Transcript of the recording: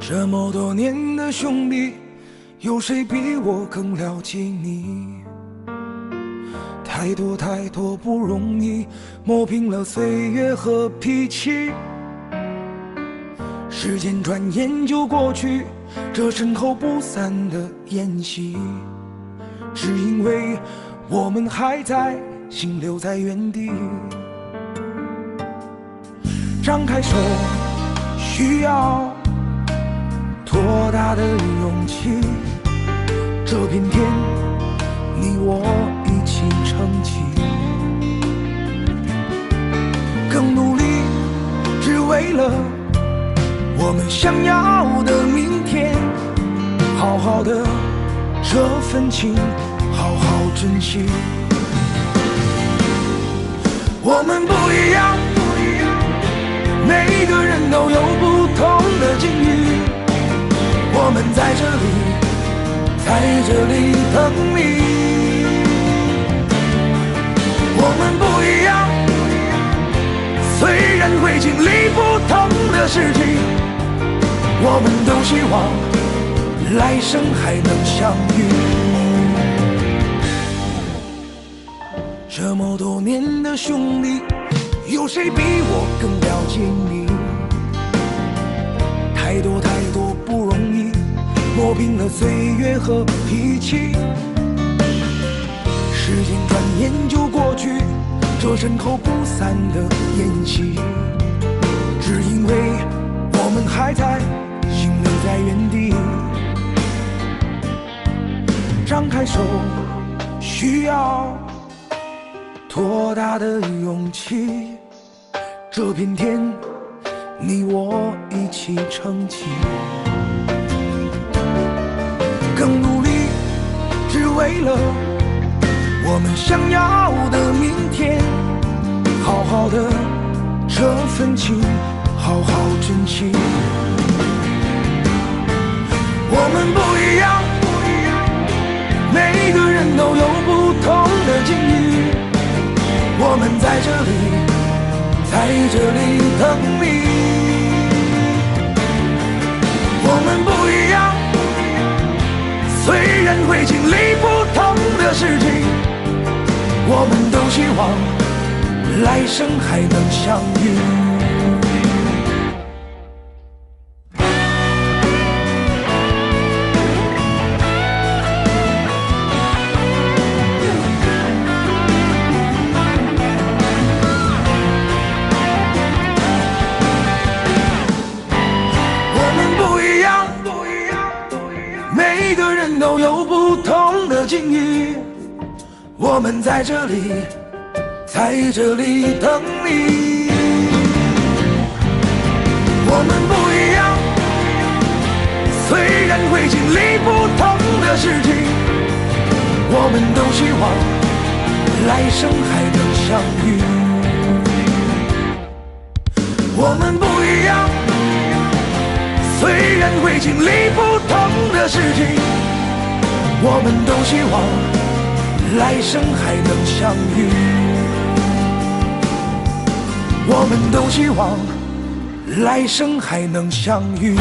这么多年的兄弟，有谁比我更了解你？太多太多不容易，磨平了岁月和脾气。时间转眼就过去，这身后不散的宴席，只因为我们还在，心留在原地。张开手，需要多大的勇气？这片天，你我一起撑起，更努力，只为了我们想要的明天。好好的这份情，好好珍惜。我们不一样，每个人都有不同的境遇。我们在这里等你。我们不一样，虽然会经历不同的事情，我们都希望来生还能相遇。这么多年的兄弟，有谁比我更了解你？太多太多不容易，磨平了岁月和脾气。时间转眼就过去，这身后不散的宴席，只因为我们还在，心留在原地。张开手，需要多大的勇气？这片天，你我一起撑起，更努力，只为了我们想要的明天。好好的这份情，好好珍惜。我们不一样，每个人都有不同的境遇。我们在这里等你。我们不一样，虽然会经历不同的事情，我们都希望来生还能相遇。都有不同的境遇，我们在这里等你。我们不一样，虽然会经历不同的事情，我们都希望来生还能相遇。我们不一样，虽然会经历不同的事情，我们都希望来生还能相遇。我们都希望来生还能相遇。